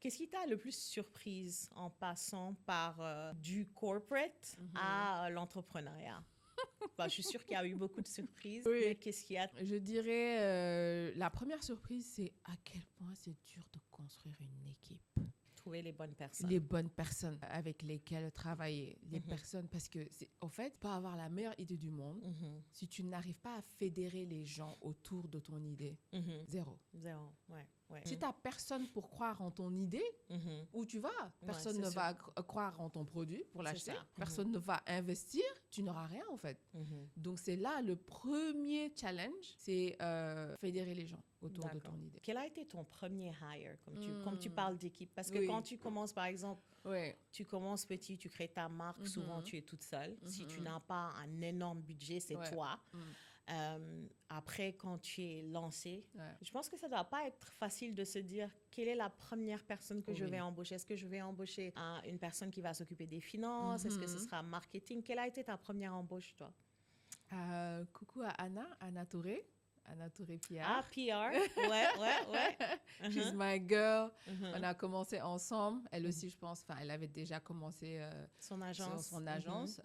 Qu'est-ce qui t'a le plus surprise en passant par du corporate à l'entrepreneuriat? Bah, je suis sûre qu'il y a eu beaucoup de surprises, mais Oui. qu'est-ce qu'il y a? Je dirais, la première surprise, c'est à quel point c'est dur de construire une équipe. Trouver les bonnes personnes. Les bonnes personnes avec lesquelles travailler. Les Mhm. personnes, parce que, en fait, tu peux avoir la meilleure idée du monde. Si tu n'arrives pas à fédérer les gens autour de ton idée, zéro. Zéro, ouais. Si tu n'as personne pour croire en ton idée, où tu vas? Personne c'est ne sûr. va croire en ton produit pour l'acheter. ça. Personne ne va investir. Tu n'auras rien, en fait. Donc, c'est là le premier challenge, c'est fédérer les gens autour de ton idée. Quel a été ton premier hire, comme tu parles d'équipe? Parce que Oui. quand tu commences, par exemple, Oui. tu commences petit, tu crées ta marque, souvent tu es toute seule. Si tu n'as pas un énorme budget, c'est toi. Après, quand tu es lancé, je pense que ça ne doit pas être facile de se dire quelle est la première personne que je vais embaucher. Est-ce que je vais embaucher une personne qui va s'occuper des finances? Est-ce que ce sera marketing? Quelle a été ta première embauche, toi? Coucou à Anna Touré. Anna Touré PR. Ah, PR. Ouais. She's my girl. On a commencé ensemble. Elle aussi, je pense, elle avait déjà commencé son agence.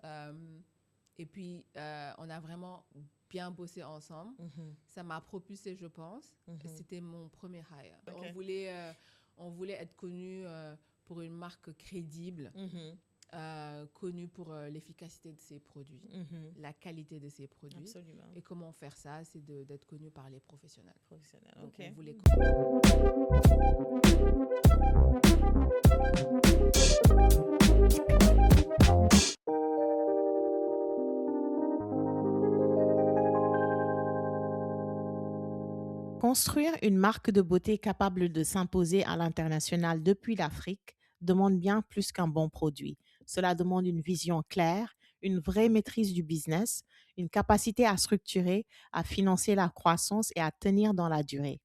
Et puis, on a vraiment bien bossé ensemble. Ça m'a propulsée, je pense. C'était mon premier hire. Okay. On voulait être connu pour une marque crédible. Connu pour l'efficacité de ses produits, la qualité de ses produits. Absolument. Et comment faire ça, c'est d'être connu par les professionnels. Donc, okay. On voulait... Construire une marque de beauté capable de s'imposer à l'international depuis l'Afrique demande bien plus qu'un bon produit. Cela demande une vision claire, une vraie maîtrise du business, une capacité à structurer, à financer la croissance et à tenir dans la durée.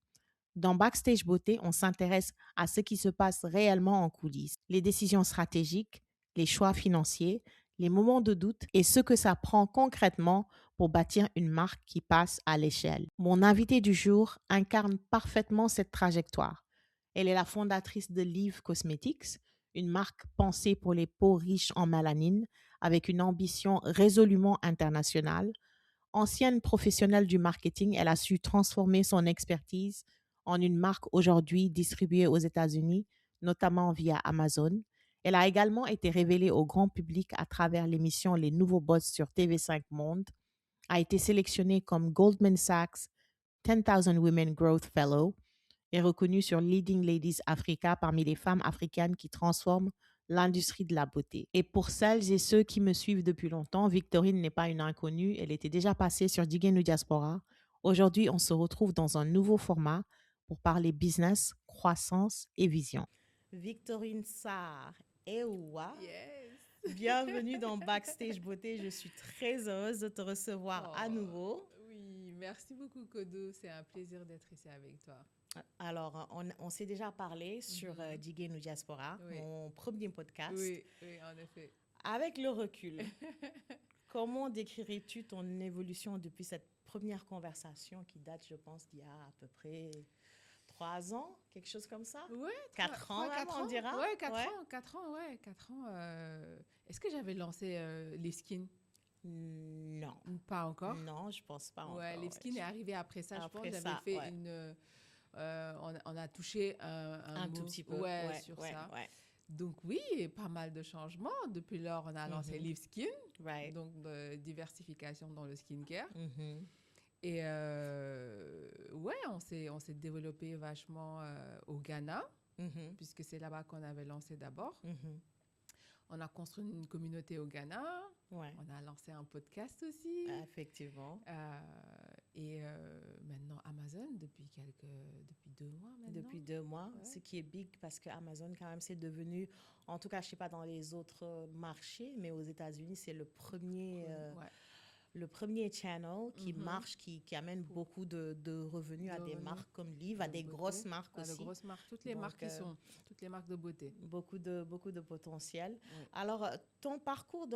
Dans Backstage Beauté, on s'intéresse à ce qui se passe réellement en coulisses, les décisions stratégiques, les choix financiers, les moments de doute et ce que ça prend concrètement pour bâtir une marque qui passe à l'échelle. Mon invitée du jour incarne parfaitement cette trajectoire. Elle est la fondatrice de Live Cosmetics, une marque pensée pour les peaux riches en mélanine avec une ambition résolument internationale. Ancienne professionnelle du marketing, elle a su transformer son expertise en une marque aujourd'hui distribuée aux États-Unis, notamment via Amazon. Elle a également été révélée au grand public à travers l'émission Les Nouveaux Boss sur TV5 Monde, a été sélectionnée comme Goldman Sachs 10,000 Women Growth Fellow et reconnue sur Leading Ladies Africa parmi les femmes africaines qui transforment l'industrie de la beauté. Et pour celles et ceux qui me suivent depuis longtemps, Victorine n'est pas une inconnue. Elle était déjà passée sur Digenu Diaspora. Aujourd'hui, on se retrouve dans un nouveau format pour parler business, croissance et vision. Victorine Sarr, Ewa. Yes. Bienvenue dans Backstage Beauté. Je suis très heureuse de te recevoir à nouveau. Oui, merci beaucoup, Kodo. C'est un plaisir d'être ici avec toi. Alors, on s'est déjà parlé sur Digenu Diaspora, mon premier podcast. Oui, en effet. Avec le recul, comment décrirais-tu ton évolution depuis cette première conversation qui date, je pense, d'il y a à peu près 3 ans, quelque chose comme ça? Oui, 4 ans, on dira? Oui, 4 ans. Est-ce que j'avais lancé Live Skin? Non. Pas encore? Non, je pense pas encore. Live Skin est arrivé après ça. Je pense que j'avais fait une... on a touché un tout petit peu sur ça. Ouais. Donc oui, pas mal de changements. Depuis lors, on a lancé Live Skin, donc diversification dans le skincare. Et on s'est développé vachement au Ghana, puisque c'est là-bas qu'on avait lancé d'abord. On a construit une communauté au Ghana. On a lancé un podcast aussi. Effectivement. Et maintenant, Amazon, depuis 2 mois maintenant. Depuis 2 mois, ce qui est big parce que Amazon, quand même, c'est devenu, en tout cas, je ne sais pas dans les autres marchés, mais aux États-Unis, c'est le premier... le premier channel qui marche, qui amène beaucoup de revenus à des marques comme Live, à des grosses marques aussi. De grosses marques, toutes les marques toutes les marques de beauté. Beaucoup de potentiel. Alors, ton parcours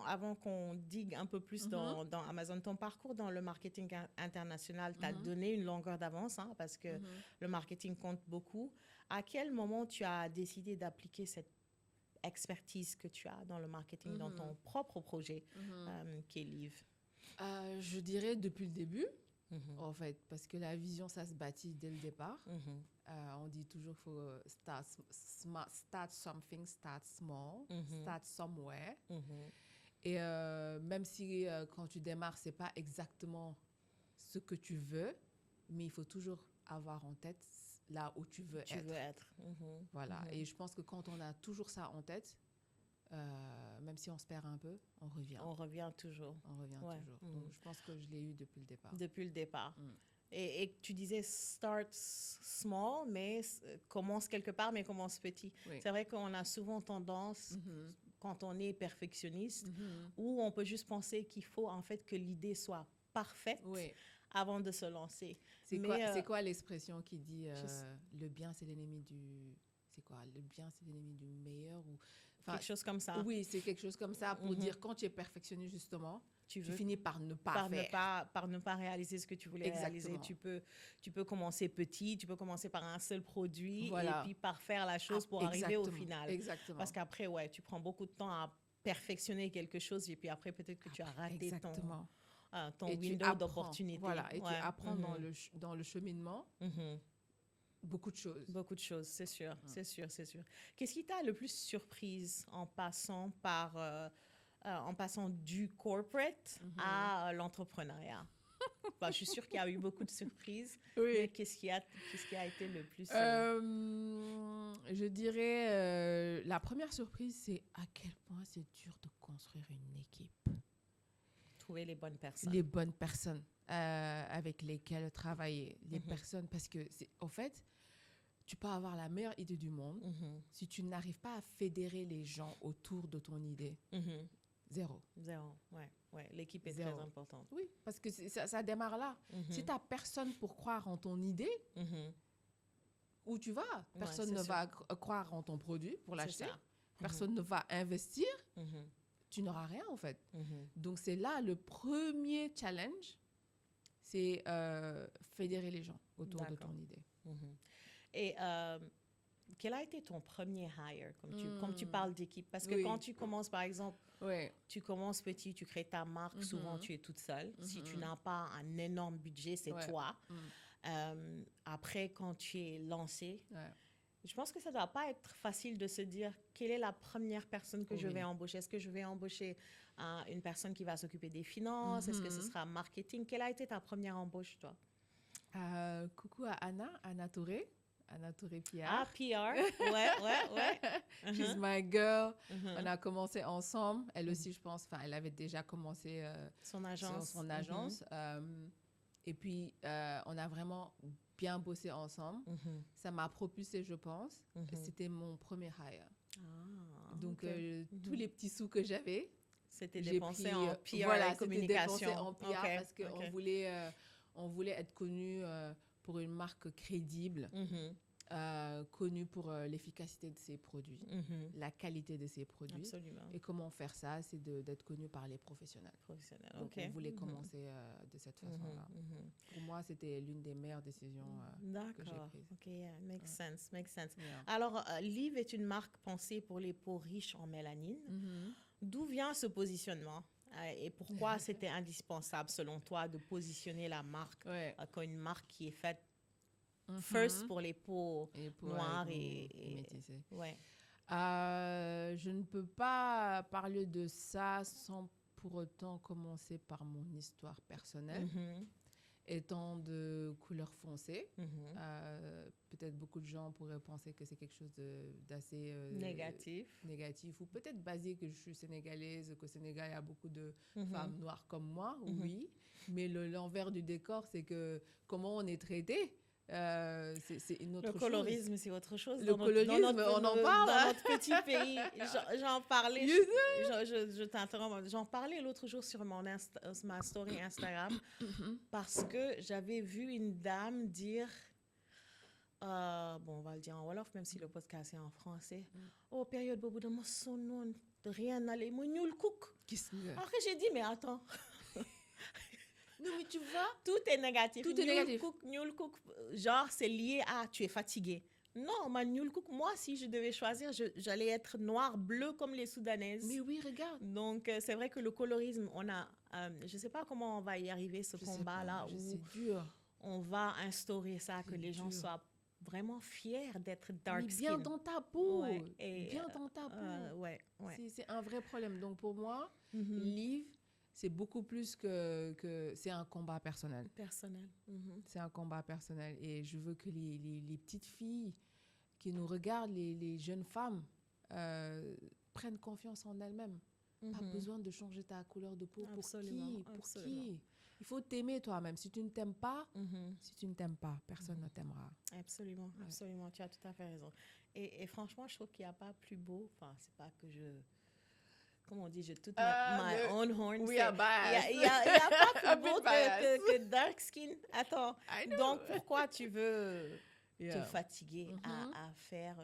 avant qu'on digue un peu plus dans Amazon, ton parcours dans le marketing international t'a donné une longueur d'avance, parce que le marketing compte beaucoup. À quel moment tu as décidé d'appliquer cette expertise que tu as dans le marketing, dans ton propre projet, qui est Liv? Je dirais depuis le début, en fait, parce que la vision, ça se bâtit dès le départ. On dit toujours qu'il faut start something, start small, start somewhere. Et même si quand tu démarres, ce n'est pas exactement ce que tu veux, mais il faut toujours avoir en tête là où tu veux être. Voilà. Et je pense que quand on a toujours ça en tête, même si on se perd un peu, on revient. On revient toujours. Donc, je pense que je l'ai eu depuis le départ. Depuis le départ. Et tu disais start small, mais commence quelque part, mais commence petit. Oui. C'est vrai qu'on a souvent tendance, quand on est perfectionniste, où on peut juste penser qu'il faut en fait que l'idée soit parfaite avant de se lancer. C'est quoi l'expression qui dit le bien c'est l'ennemi du... C'est quoi? Le bien c'est l'ennemi du meilleur ou... quelque chose comme ça. Oui, c'est quelque chose comme ça pour dire quand tu es perfectionniste justement, tu finis par ne pas faire. Par ne pas réaliser ce que tu voulais réaliser. Tu peux commencer petit, tu peux commencer par un seul produit et puis par faire la chose pour arriver au final. Exactement. Parce qu'après, tu prends beaucoup de temps à perfectionner quelque chose et puis après, peut-être que tu as raté ton window d'opportunité. Voilà, et tu apprends dans le cheminement beaucoup de choses. Beaucoup de choses, c'est sûr, c'est sûr. Qu'est-ce qui t'a le plus surprise en passant du corporate à l'entrepreneuriat? Je suis sûre qu'il y a eu beaucoup de surprises. Oui. Mais qu'est-ce qui a été le plus... Je dirais, la première surprise, c'est à quel point c'est dur de construire une équipe. Trouver les bonnes personnes. Les bonnes personnes avec lesquelles travailler. Les personnes, parce que, en fait, tu peux avoir la meilleure idée du monde. Si tu n'arrives pas à fédérer les gens autour de ton idée, zéro. Ouais. L'équipe est très importante. Oui, parce que ça démarre là. Si tu n'as personne pour croire en ton idée, où tu vas? Personne ne va croire en ton produit pour l'acheter. Personne ne va investir. Tu n'auras rien, en fait. Donc, c'est là le premier challenge, c'est fédérer les gens autour de ton idée. Et quel a été ton premier hire, comme tu parles d'équipe? Parce que quand tu commences, par exemple, tu commences petit, tu crées ta marque, souvent tu es toute seule. Si tu n'as pas un énorme budget, c'est toi. Après, quand tu es lancé, je pense que ça ne doit pas être facile de se dire quelle est la première personne que je vais embaucher. Est-ce que je vais embaucher une personne qui va s'occuper des finances? Est-ce que ce sera marketing? Quelle a été ta première embauche, toi? Coucou à Anna Touré. Anna Touré PR. Ah, PR. Ouais. She's my girl. On a commencé ensemble. Elle aussi, je pense, elle avait déjà commencé son agence. Et puis, on a vraiment bien bossé ensemble. Ça m'a propulsée, je pense. C'était mon premier hire. Donc, tous les petits sous que j'avais, c'était dépensé en PR et communication. C'était dépensé en PR parce qu'on voulait être connu pour une marque crédible, connue pour l'efficacité de ses produits, la qualité de ses produits. Absolument. Et comment faire ça? C'est d'être connu par les professionnels. Donc, on voulait commencer de cette façon-là. Pour moi, c'était l'une des meilleures décisions que j'ai prises. OK, makes sense. Yeah. Alors, Liv est une marque pensée pour les peaux riches en mélanine. D'où vient ce positionnement? Et pourquoi c'était indispensable, selon toi, de positionner la marque comme une marque qui est faite first pour les peaux noires et métissées? Je ne peux pas parler de ça sans pour autant commencer par mon histoire personnelle. Étant de couleur foncée, peut-être beaucoup de gens pourraient penser que c'est quelque chose d'assez négatif ou peut-être basé que je suis sénégalaise, qu'au Sénégal, il y a beaucoup de femmes noires comme moi, oui. Mais l'envers du décor, c'est que comment on est traité, c'est une autre chose. Le colorisme, c'est autre chose. Le colorisme, on en parle. Dans notre petit pays, j'en parlais. Je t'interromps. J'en parlais l'autre jour sur ma story Instagram parce que j'avais vu une dame dire, on va le dire en Wolof, même si le podcast est en français. Oh, période bobo de mon son de rien n'allait, mon nul cook. Après, j'ai dit, mais attends. Non, mais tu vois, tout est négatif. Nul cook, genre, c'est lié à tu es fatigué. Non, ma Nyulkuk, moi, si je devais choisir, j'allais être noire, bleue comme les Soudanaises. Mais oui, regarde. Donc, c'est vrai que le colorisme, je ne sais pas comment on va y arriver, ce combat-là, où c'est dur. On va instaurer ça, que les gens soient vraiment fiers d'être dark skin. Bien dans ta peau. Bien dans ta peau. Ouais. C'est un vrai problème. Donc, pour moi, Liv, c'est beaucoup plus que c'est un combat personnel. C'est un combat personnel. Et je veux que les petites filles qui nous regardent, les jeunes femmes, prennent confiance en elles-mêmes. Pas besoin de changer ta couleur de peau. Absolument, pour qui Il faut t'aimer toi-même. Si tu ne t'aimes pas, personne ne t'aimera. Absolument. Tu as tout à fait raison. Et franchement, je trouve qu'il n'y a pas plus beau. Enfin, c'est pas que comment on dit, je toute my own horn. We are biased. Il y a pas plus beau que dark skin. Attends. Donc, pourquoi tu veux te fatiguer à faire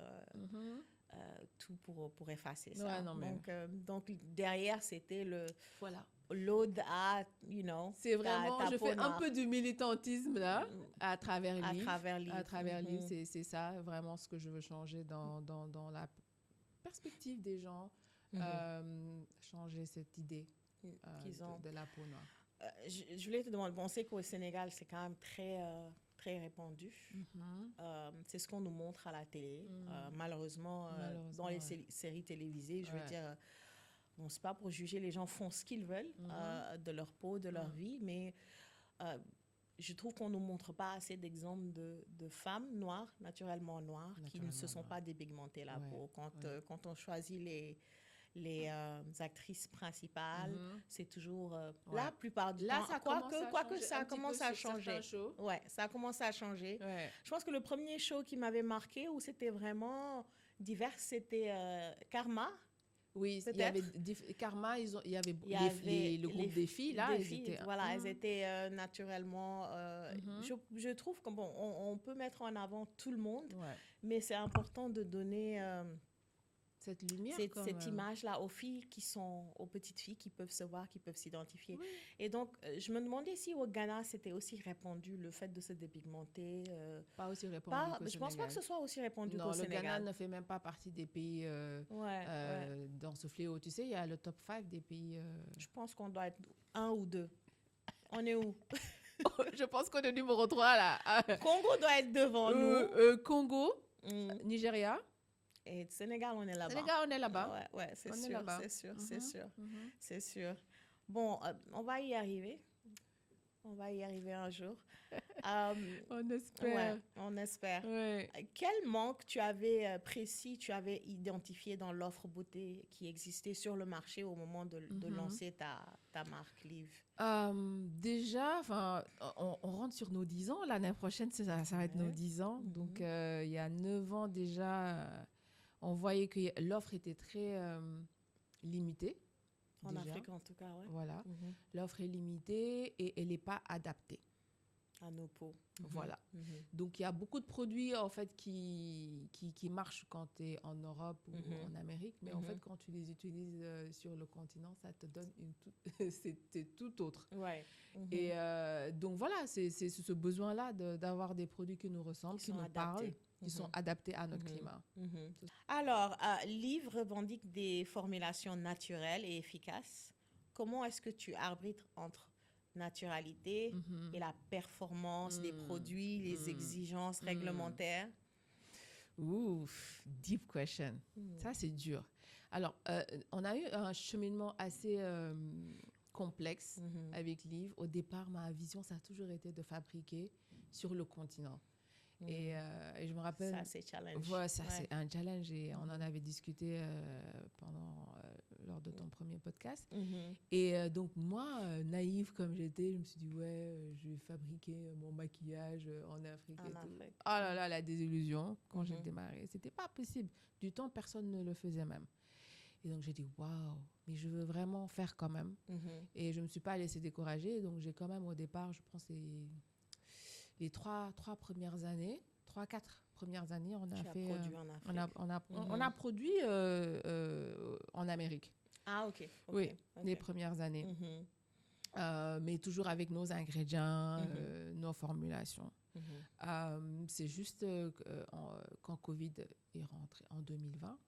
tout pour effacer ça? Ouais, non, donc, derrière, c'était l'ode à, c'est vraiment, je fais un peu du militantisme là, à travers Liv. C'est ça, vraiment ce que je veux changer dans la perspective des gens. Changer cette idée qu'ils ont de la peau noire. Je voulais te demander, on sait qu'au Sénégal, c'est quand même très répandu. C'est ce qu'on nous montre à la télé. Malheureusement, dans les séries télévisées, je veux dire, bon, c'est pas pour juger, les gens font ce qu'ils veulent de leur peau, de leur vie, mais je trouve qu'on ne nous montre pas assez d'exemples de femmes noires, naturellement noires, qui ne se sont pas dépigmentées la peau. Quand on choisit les actrices principales, c'est toujours la plupart du temps. Quoique ça commence à changer. Ouais, ça a commencé à changer. Je pense que le premier show qui m'avait marqué, où c'était vraiment divers, c'était Karma. Oui, il y avait Karma, il y avait le groupe des filles, là. Elles étaient naturellement... je trouve qu'on on peut mettre en avant tout le monde, mais c'est important de donner... cette lumière, cette image-là aux filles aux petites filles qui peuvent se voir, qui peuvent s'identifier. Et donc, je me demandais si au Ghana, c'était aussi répandu le fait de se dépigmenter. Pas aussi répandu qu'au Sénégal. Je pense pas que ce soit aussi répandu qu'au Sénégal. Non, le Ghana ne fait même pas partie des pays dans ce fléau. Tu sais, il y a le top 5 des pays... Je pense qu'on doit être 1 ou 2. On est où? Je pense qu'on est numéro 3, là. Congo doit être devant nous. Congo, Nigeria. Et Sénégal, on est là-bas. Ouais, c'est sûr. Bon, on va y arriver. On va y arriver un jour. On espère. On espère. Ouais. Quel manque tu avais identifié dans l'offre beauté qui existait sur le marché au moment de lancer ta marque Liv? Déjà, on rentre sur nos 10 ans. L'année prochaine, ça va être nos 10 ans. Donc, il y a 9 ans déjà... on voyait que l'offre était très limitée. En Afrique, en tout cas, ouais. Voilà. L'offre est limitée et elle n'est pas adaptée à nos peaux. Voilà. Donc, il y a beaucoup de produits, en fait, qui marchent quand tu es en Europe ou en Amérique. Mais en fait, quand tu les utilises sur le continent, ça te donne c'est tout autre. Ouais. Et donc, voilà, c'est ce besoin-là d'avoir des produits qui nous ressemblent, qui nous parlent, qui sont adaptés à notre climat. Alors, Liv revendique des formulations naturelles et efficaces. Comment est-ce que tu arbitres entre naturalité et la performance des produits, les exigences réglementaires? Ouf, deep question. Ça, c'est dur. Alors, on a eu un cheminement assez complexe avec Liv. Au départ, ma vision, ça a toujours été de fabriquer sur le continent. Et je me rappelle... Ça, c'est challenge. Voilà, c'est un challenge et on en avait discuté lors de ton premier podcast. Et donc, moi, naïve comme j'étais, je me suis dit, je vais fabriquer mon maquillage en Afrique. Oh là là, la désillusion quand j'ai démarré. C'était pas possible. Du temps, personne ne le faisait même. Et donc, j'ai dit, waouh, mais je veux vraiment faire quand même. Et je me suis pas laissée décourager. Donc, j'ai quand même, au départ, je pense, les 4 premières années, on a fait... on a produit en Amérique. Ah, ok. Oui, les premières années. Mais toujours avec nos ingrédients, nos formulations. C'est juste quand Covid est rentré en 2020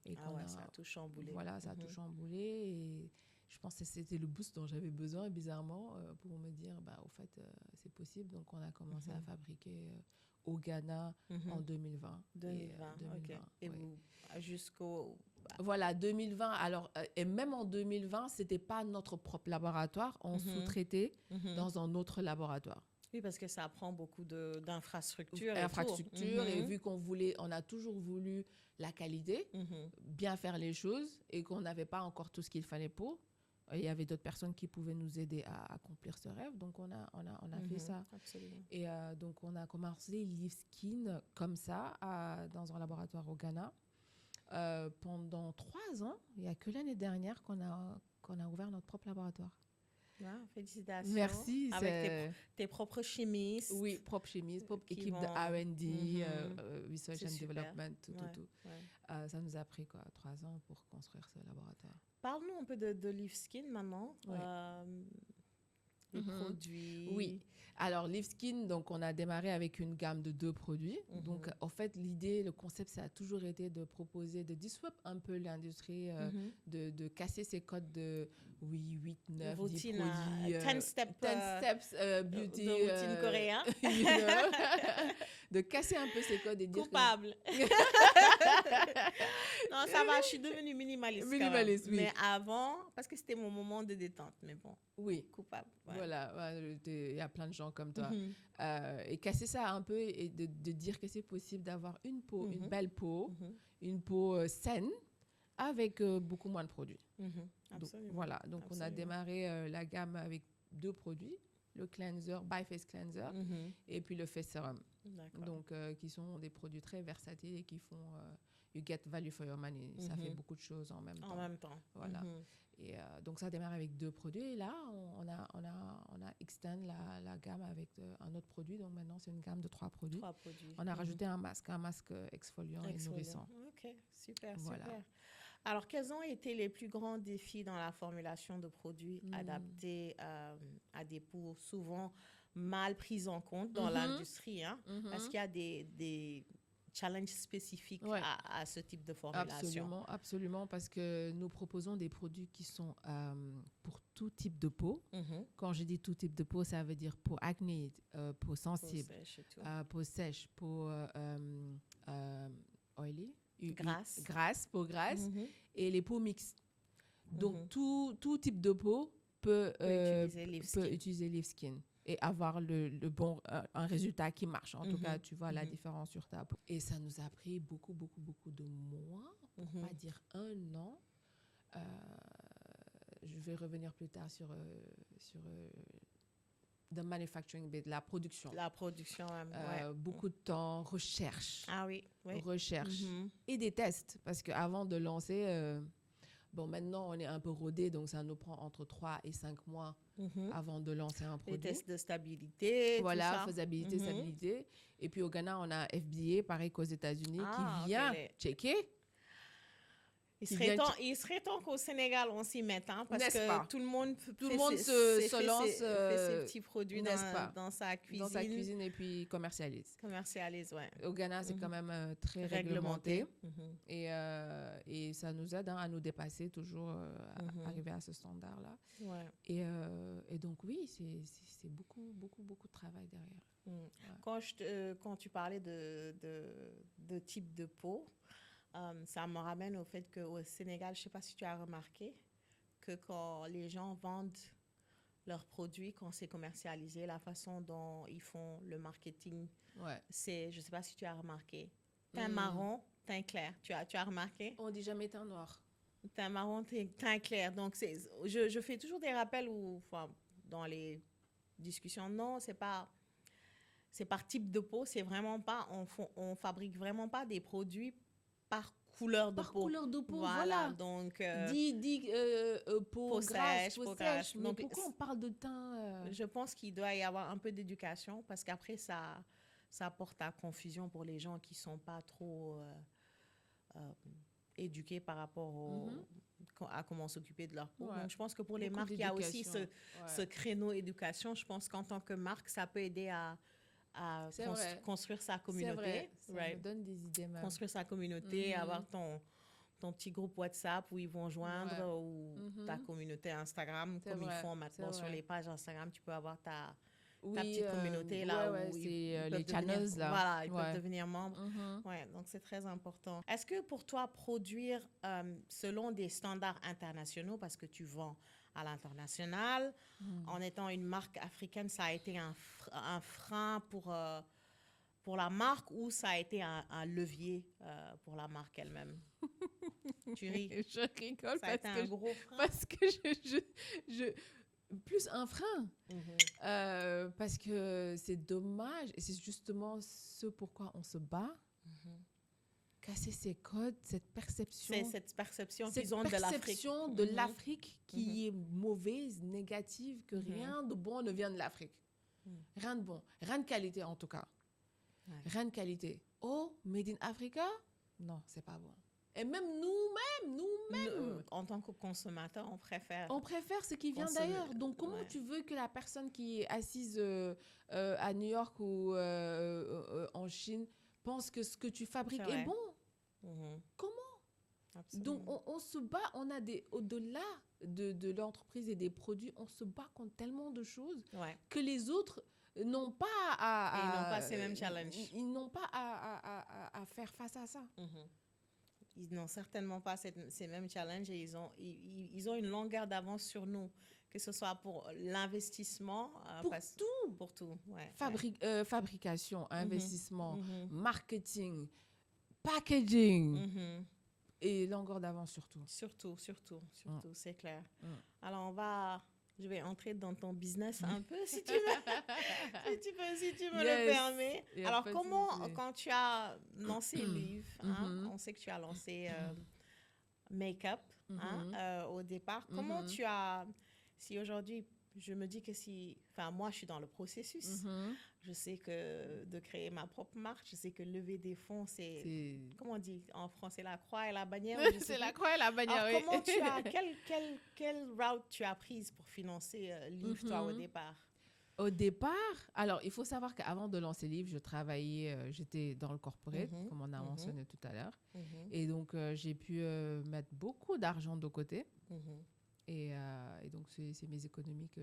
et ça a tout chamboulé. Voilà, ça a tout chamboulé et je pense que c'était le boost dont j'avais besoin, bizarrement, pour me dire, au fait, c'est possible. Donc, on a commencé à fabriquer au Ghana en 2020. 2020, OK. Et vous, jusqu'au... Voilà, 2020. Alors, et même en 2020, ce n'était pas notre propre laboratoire. On sous-traitait dans un autre laboratoire. Oui, parce que ça prend beaucoup d'infrastructures. Et vu on a toujours voulu la qualité, bien faire les choses et qu'on n'avait pas encore tout ce qu'il fallait pour. Il y avait d'autres personnes qui pouvaient nous aider à accomplir ce rêve. Donc, on a fait ça. Absolument. Et donc, on a commencé Livskin comme ça dans un laboratoire au Ghana pendant 3 ans. Il n'y a que l'année dernière qu'on a ouvert notre propre laboratoire. Wow, félicitations. Merci. Avec tes propres chimistes. Oui, propre chimistes, propre équipe de R&D, Research and Development, tout. Ouais. Ça nous a pris 3 ans pour construire ce laboratoire. Parle-nous un peu de Livskin maintenant. Les produits. Oui. Alors, Livskin, donc, on a démarré avec une gamme de 2 produits. Donc, en fait, le concept, ça a toujours été de proposer, de disrupt un peu l'industrie, de casser ces codes de 8, 9, routine, 10 produits. 10 steps beauty. De routine coréen. De casser un peu ces codes et dire coupable. Non, ça va, je suis devenue minimaliste. Minimaliste, oui. Mais avant, parce que c'était mon moment de détente, mais bon. Oui. Coupable. Ouais. Voilà, il y a plein de gens comme toi. Et casser ça un peu et de dire que c'est possible d'avoir une peau, une belle peau, une peau saine, avec beaucoup moins de produits. Absolument. Donc, voilà, donc on a démarré la gamme avec 2 produits, le cleanser, Bi-Face Cleanser, et puis le Face Serum. Donc, qui sont des produits très versatiles et qui font you get value for your money. Ça fait beaucoup de choses en même temps. En même temps. Voilà. Et donc, ça a démarré avec 2 produits. Et là, on a extend la gamme avec un autre produit. Donc, maintenant, c'est une gamme de 3 produits. 3 produits. On a rajouté un masque exfoliant et nourrissant. OK, super, voilà. super. Alors, quels ont été les plus grands défis dans la formulation de produits adaptés à des peaux souvent mal prises en compte dans l'industrie, hein? Est-ce qu'il y a des challenges spécifiques à ce type de formulation? Absolument, parce que nous proposons des produits qui sont pour tout type de peau. Quand je dis tout type de peau, ça veut dire peau acné, peau sensible, peau sèche, peau oily, peau grasse, et les peaux mixtes. Donc, tout type de peau peut utiliser Livskin et avoir un résultat qui marche. En tout cas, tu vois la différence sur ta peau. Et ça nous a pris beaucoup de mois, pour pas dire 1 an. Je vais revenir plus tard sur the manufacturing bit, la production. La production, beaucoup de temps, recherche. Ah oui. Recherche. Et des tests, parce qu'avant de lancer... maintenant, on est un peu rodé, donc ça nous prend entre 3 et 5 mois avant de lancer un produit. Les tests de stabilité, voilà, tout ça. faisabilité, stabilité. Et puis au Ghana, on a FDA, pareil qu'aux États-Unis, qui vient checker. Il serait temps qu'au Sénégal, on s'y mette, hein, parce que tout le monde se lance ses petits produits dans sa cuisine. Dans sa cuisine et puis commercialise. Ouais. Au Ghana, c'est quand même très réglementé. Et ça nous aide à nous dépasser toujours, à arriver à ce standard-là. Ouais. Et donc, oui, c'est beaucoup de travail derrière. Quand tu parlais de type de peau, ça me ramène au fait qu'au Sénégal, je ne sais pas si tu as remarqué, que quand les gens vendent leurs produits, quand c'est commercialisé, la façon dont ils font le marketing, c'est, je ne sais pas si tu as remarqué, teint marron, teint clair. Tu as remarqué? On ne dit jamais teint noir. Teint marron, teint clair. Donc, je fais toujours des rappels dans les discussions. Non, c'est par type de peau. C'est vraiment pas, on fabrique vraiment pas des produits par couleur de peau. Couleur de peau, voilà. Donc, peau grasse, peau sèche. Mais donc, pourquoi on parle de teint Je pense qu'il doit y avoir un peu d'éducation parce qu'après, ça porte à confusion pour les gens qui ne sont pas trop éduqués par rapport à comment s'occuper de leur peau. Donc, je pense que pour les marques, il y a aussi ce créneau éducation. Je pense qu'en tant que marque, ça peut aider à à C'est vrai. construire sa C'est communauté. vrai. Ça Right. me donne des idées même. Construire sa communauté, avoir ton petit groupe WhatsApp où ils vont joindre ou ta communauté Instagram, C'est comme ils vrai, font c'est maintenant sur vrai. les pages Instagram. Tu peux avoir ta Oui, petite communauté ouais, là ouais, où c'est ils les peuvent devenir, channels là. voilà, ils peuvent Ouais. devenir membres. Ouais, donc c'est très important. Est-ce que pour toi, produire selon des standards internationaux, parce que tu vends à l'international, en étant une marque africaine, ça a été un frein pour la marque ou ça a été un levier pour la marque elle-même? Tu ris. Je rigole Ça a été un gros frein. parce que plus un frein. Parce que c'est dommage et c'est justement ce pourquoi on se bat. Casser ces codes, cette perception. C'est cette perception qu'ils ont de l'Afrique. Cette perception de l'Afrique qui est mauvaise, négative, que rien de bon ne vient de l'Afrique. Rien de bon, rien de qualité en tout cas. Ouais. Rien de qualité. Oh, Made in Africa? Non, c'est pas bon. Et même nous-mêmes. En tant que consommateur, on préfère. On préfère ce qui vient d'ailleurs. Donc, comment tu veux que la personne qui est assise à New York ou en Chine pense que ce que tu fabriques est bon? Comment? Absolument. Donc, on se bat, on a au-delà de l'entreprise et des produits, on se bat contre tellement de choses que les autres n'ont pas ils n'ont pas ces mêmes challenges. Ils n'ont pas à faire face à ça. Ils n'ont certainement pas ces mêmes challenges et ils ont une longueur d'avance sur nous, que ce soit pour l'investissement. Pour tout. Ouais, fabrication, investissement, marketing, packaging. Et longueur d'avance surtout. Surtout, c'est clair. Alors, je vais entrer dans ton business un peu, si tu me, si tu me le permets. Alors, quand tu as lancé Live, on sait que tu as lancé Make-up au départ. Comment tu as, si aujourd'hui, je me dis que moi, je suis dans le processus. Je sais que de créer ma propre marque, je sais que lever des fonds, c'est comment on dit en français, la croix et la bannière. C'est la croix et la bannière, alors, comment tu as, quelle route tu as prise pour financer Live, toi, au départ? Au départ, alors, il faut savoir qu'avant de lancer Live, je travaillais, j'étais dans le corporate, comme on a mentionné tout à l'heure. Et donc, j'ai pu mettre beaucoup d'argent de côté. Et donc, c'est mes économies que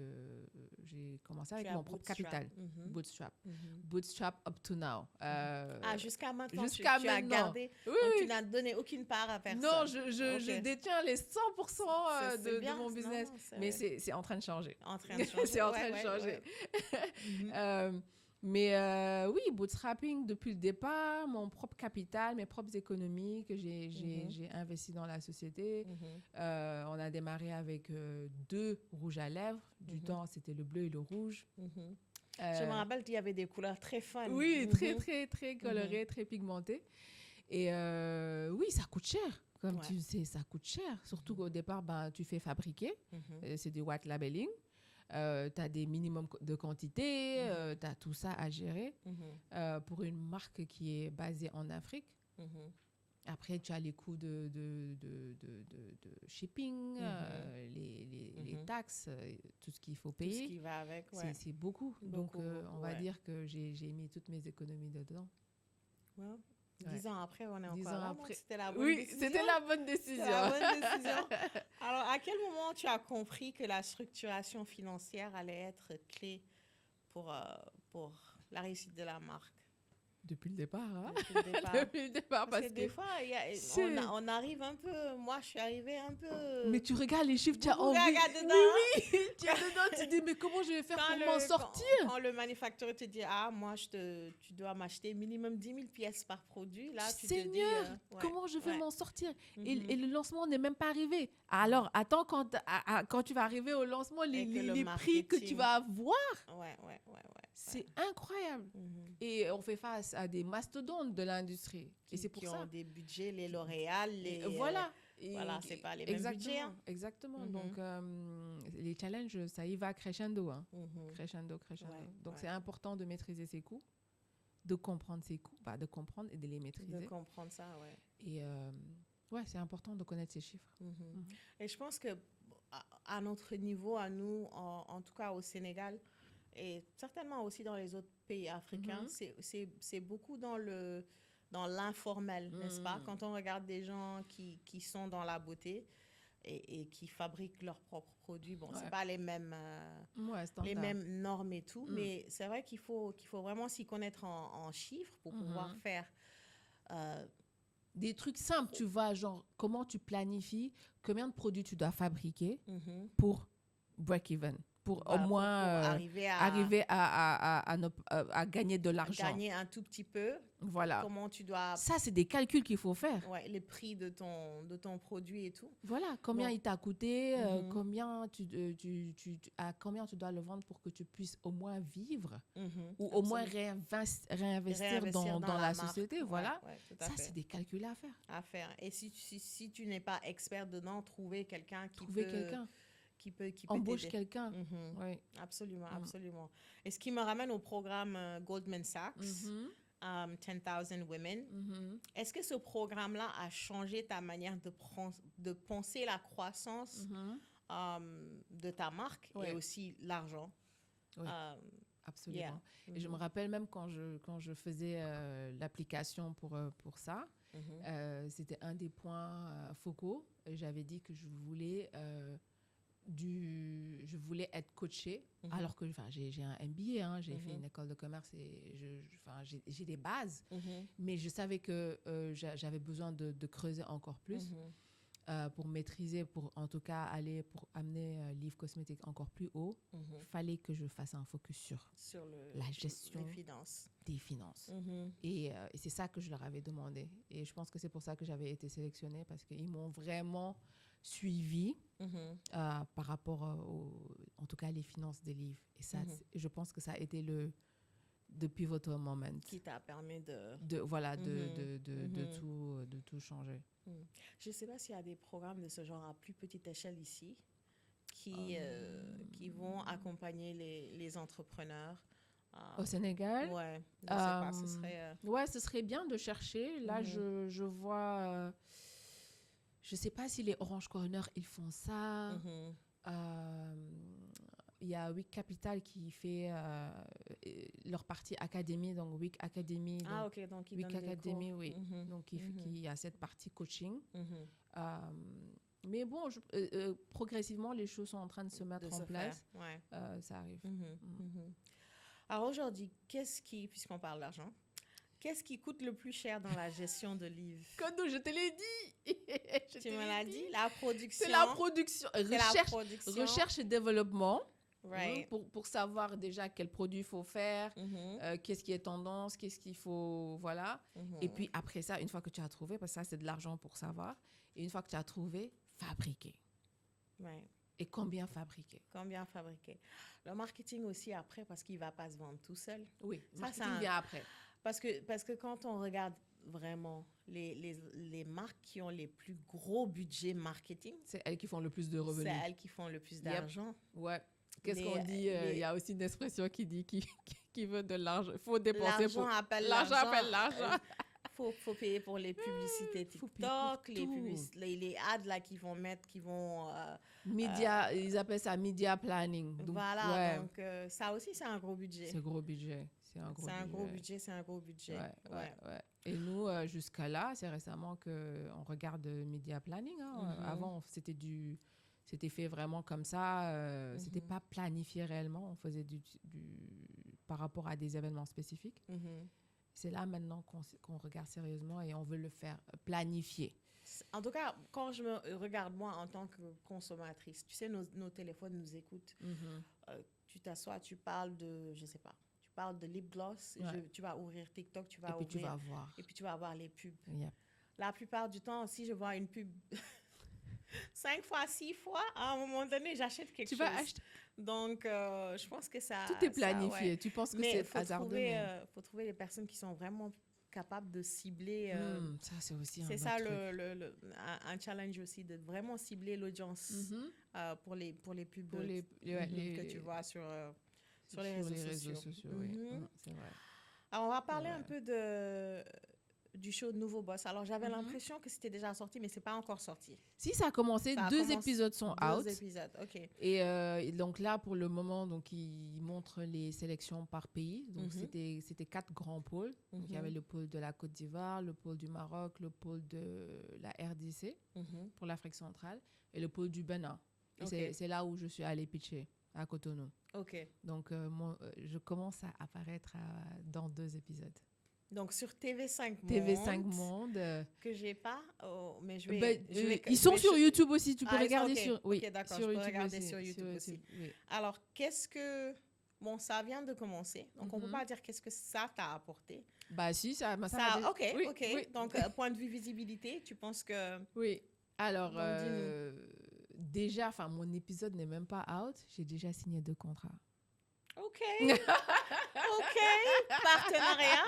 j'ai commencé avec mon propre capital. Bootstrap up to now. Jusqu'à maintenant, tu as gardé, donc tu n'as donné aucune part à personne. Non, je détiens les 100% de mon business. Mais c'est en train de changer. C'est en train de changer. Mais oui, bootstrapping depuis le départ, mon propre capital, mes propres économies que j'ai investi dans la société. On a démarré avec 2 rouges à lèvres. Du temps, c'était le bleu et le rouge. Je me rappelle qu'il y avait des couleurs très fun. Oui, très colorées, très pigmentées. Et oui, ça coûte cher. Comme tu sais, ça coûte cher. Surtout qu'au départ, tu fais fabriquer. C'est du white labeling. Tu as des minimums de quantité, tu as tout ça à gérer pour une marque qui est basée en Afrique. Après, tu as les coûts de shipping, les taxes, tout ce qu'il faut payer. Tout ce qui va avec, c'est beaucoup. Donc, on va dire que j'ai mis toutes mes économies dedans. Ouais. 10 ans après, on est encore là. Après. C'était la bonne décision. C'était la bonne décision. Alors, à quel moment tu as compris que la structuration financière allait être clé pour la réussite de la marque? Depuis le départ, hein? Depuis le départ, parce que des fois, on arrive un peu... Moi, je suis arrivée un peu... Mais tu regardes les chiffres, tu as envie... Dedans. Oui, tu es dedans, tu dis, mais comment je vais faire pour m'en sortir? Quand le manufacturier te dit, moi, tu dois m'acheter minimum 10 000 pièces par produit, là, tu Seigneur, te dis... comment je vais m'en sortir? Et le lancement n'est même pas arrivé. Alors, attends, quand tu vas arriver au lancement, les prix que tu vas avoir... C'est incroyable. Et on fait face à des mastodontes de l'industrie. Et c'est pour ça. Qui ont des budgets, les L'Oréal, Voilà. C'est pas les mêmes budgets. Exactement. Donc, les challenges, ça y va crescendo. Crescendo. Donc, c'est important de maîtriser ses coûts, de comprendre ses coûts, de comprendre et de les maîtriser. De comprendre ça, Et c'est important de connaître ces chiffres. Et je pense que à notre niveau, à nous, en tout cas au Sénégal, Et certainement aussi dans les autres pays africains, c'est beaucoup dans l'informel, n'est-ce pas? Quand on regarde des gens qui sont dans la beauté et qui fabriquent leurs propres produits, bon, c'est pas les mêmes normes et tout, mais c'est vrai qu'il faut vraiment s'y connaître en chiffres pour pouvoir faire des trucs simples, tu vois, genre comment tu planifies, combien de produits tu dois fabriquer pour break-even, pour au moins arriver à gagner de l'argent. Gagner un tout petit peu. Voilà. Comment tu dois... Ça, c'est des calculs qu'il faut faire. Ouais, les prix de ton produit et tout. Voilà, combien il t'a coûté, combien combien tu dois le vendre pour que tu puisses au moins vivre ou au moins réinvestir dans la société. Voilà. Ça, c'est des calculs à faire. Et si tu n'es pas expert dedans, trouver quelqu'un qui peut embauche t'aider. quelqu'un. Oui. Absolument. Et ce qui me ramène au programme Goldman Sachs, 10,000 Women. Est-ce que ce programme-là a changé ta manière de penser la croissance de ta marque et aussi l'argent? Oui, absolument. Et je me rappelle même quand je faisais l'application pour ça, c'était un des points focaux. J'avais dit que je voulais être coachée, alors que j'ai un MBA, j'ai fait une école de commerce et j'ai des bases, mais je savais que j'avais besoin de creuser encore plus pour maîtriser, pour en tout cas pour amener Liv Cosmetics encore plus haut. Fallait que je fasse un focus sur la gestion des finances. Et c'est ça que je leur avais demandé. Et je pense que c'est pour ça que j'avais été sélectionnée, parce qu'ils m'ont vraiment suivi par rapport en tout cas les finances des livres. Et ça, je pense que ça a été le pivotal moment qui t'a permis de tout changer. Je ne sais pas s'il y a des programmes de ce genre à plus petite échelle ici qui vont accompagner les entrepreneurs. Au Sénégal? Ouais, je sais pas, ce serait... Ouais, ce serait bien de chercher. Là, je vois... je ne sais pas si les Orange Corner, ils font ça. Il y a Week Capital qui fait leur partie académie, donc Week Academy. Donc Week Academy, oui. Donc, il y a cette partie coaching. Mais bon, progressivement, les choses sont en train de se mettre en place. Ça arrive. Alors aujourd'hui, puisqu'on parle d'argent, qu'est-ce qui coûte le plus cher dans la gestion de livres? Kodo, je te l'ai dit. Tu me l'as dit? La production. C'est la production. Recherche et développement. Pour savoir déjà quel produit il faut faire, qu'est-ce qui est tendance, qu'est-ce qu'il faut, voilà. Et puis après ça, une fois que tu as trouvé, parce que ça c'est de l'argent pour savoir, et une fois que tu as trouvé, fabriquer. Et combien fabriquer? Le marketing aussi après, parce qu'il ne va pas se vendre tout seul. Oui, le marketing vient après. Parce que quand on regarde vraiment les marques qui ont les plus gros budgets marketing, c'est elles qui font le plus de revenus. C'est elles qui font le plus d'argent. Ouais. Qu'est-ce qu'on dit? Il y a aussi une expression qui dit qui veut de l'argent. Il faut dépenser l'argent pour... appelle l'argent. Faut payer pour les publicités TikTok, les ads là qui vont mettre, Media, ils appellent ça media planning. Donc, donc ça aussi c'est un gros budget. C'est un gros budget. C'est un gros budget. Et nous, jusqu'à là, c'est récemment qu'on regarde media planning. Avant, c'était fait vraiment comme ça. C'était pas planifié réellement. On faisait par rapport à des événements spécifiques. C'est là maintenant qu'on regarde sérieusement et on veut le faire planifier. En tout cas, quand je me regarde moi en tant que consommatrice, tu sais, nos téléphones nous écoutent. Tu t'assois, tu parles de, je sais pas, tu parles de lip gloss, tu vas ouvrir TikTok, tu vas voir. Et puis tu vas voir les pubs. Yep. La plupart du temps, si je vois une pub 5 fois, 6 fois, à un moment donné, j'achète quelque chose. Tu vas acheter. Donc, je pense que ça... Tout est planifié. Tu penses que c'est hasardeux. Il faut trouver les personnes qui sont vraiment capables de cibler... ça, c'est aussi c'est ça un challenge aussi, de vraiment cibler l'audience pour les pubs que tu vois sur les réseaux sociaux. Oui. C'est vrai. Alors, on va parler un peu du show Nouveau Boss. Alors, j'avais l'impression que c'était déjà sorti, mais c'est pas encore sorti. Si, ça a commencé. Deux épisodes sont out. 2 épisodes, OK. Et donc là, pour le moment, donc, ils montrent les sélections par pays. Donc, c'était 4 grands pôles. Donc, il y avait le pôle de la Côte d'Ivoire, le pôle du Maroc, le pôle de la RDC pour l'Afrique centrale et le pôle du Bénin. Et c'est là où je suis allée pitcher, à Cotonou. OK. Donc, je commence à apparaître dans 2 épisodes. Donc, sur TV5 Monde. TV5 Monde. Que j'ai pas, mais ils sont sur YouTube aussi. Tu peux regarder sur... Oui, OK, d'accord, sur je peux YouTube regarder aussi, sur YouTube aussi. Oui. Alors, qu'est-ce que... Bon, ça vient de commencer. Donc, on ne peut pas dire qu'est-ce que ça t'a apporté. Bah si, ça OK. Oui. Donc, point de vue visibilité, tu penses que... Oui. Alors, déjà, mon épisode n'est même pas out. J'ai déjà signé 2 contrats. OK. OK. Partenariat.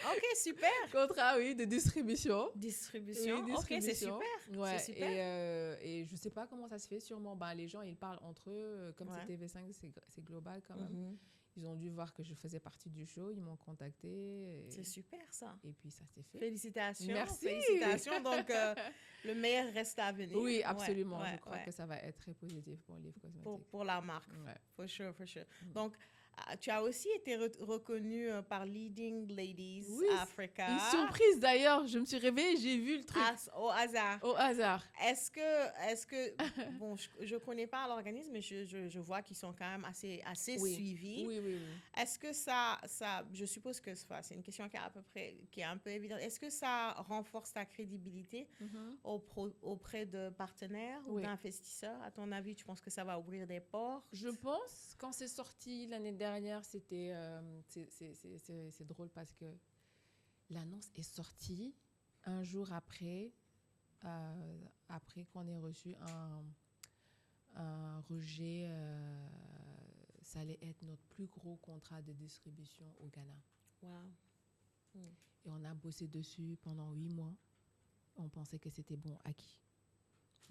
OK, super. Contrat, oui, de distribution. Distribution. Oui, OK, c'est super. Ouais. C'est super. Et je ne sais pas comment ça se fait, sûrement. Les gens, ils parlent entre eux. Comme c'est TV5, c'est global quand même. Ils ont dû voir que je faisais partie du show. Ils m'ont contacté. C'est super, ça. Et puis, ça s'est fait. Félicitations. Merci. Félicitations. Donc, le meilleur reste à venir. Oui, absolument. Je crois que ça va être très positif pour Live Cosmetics. Pour la marque. Ouais. For sure. Donc, tu as aussi été reconnue par Leading Ladies Africa. Une surprise d'ailleurs. Je me suis réveillée, j'ai vu le truc. Au hasard. Au hasard. Est-ce que bon, je connais pas l'organisme, mais je vois qu'ils sont quand même assez suivis. Oui. Est-ce que ça, je suppose que c'est une question qui est un peu évidente. Est-ce que ça renforce ta crédibilité auprès de partenaires ou d'investisseurs? À ton avis, tu penses que ça va ouvrir des portes? Je pense, quand c'est sorti l'année dernière, c'était c'est drôle parce que l'annonce est sortie un jour après qu'on ait reçu un rejet. Ça allait être notre plus gros contrat de distribution au Ghana. Wow. Et on a bossé dessus pendant 8 mois. On pensait que c'était bon, acquis.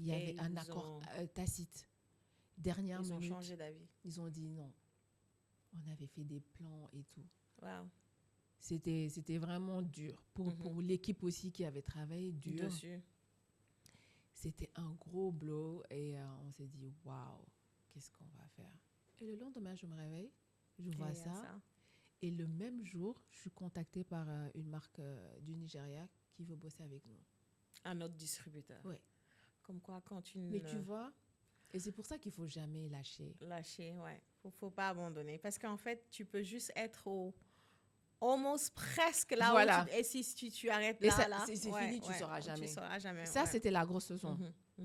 Il y avait un accord tacite. Dernière minute. Ils ont changé d'avis. Ils ont dit non. On avait fait des plans et tout. Wow. C'était vraiment dur. Pour l'équipe aussi qui avait travaillé dur. Dessus. C'était un gros blow et on s'est dit waouh, qu'est-ce qu'on va faire? Et le lendemain, je me réveille, je vois ça. Et le même jour, je suis contactée par une marque du Nigeria qui veut bosser avec nous. Un autre distributeur. Oui. Comme quoi, quand tu... Mais tu vois, et c'est pour ça qu'il ne faut jamais lâcher. Ouais. Faut pas abandonner. Parce qu'en fait, tu peux juste être almost presque là voilà. Et si tu arrêtes et là, c'est fini, tu ne sauras jamais. Tu sauras jamais. Ça, c'était la grosse leçon.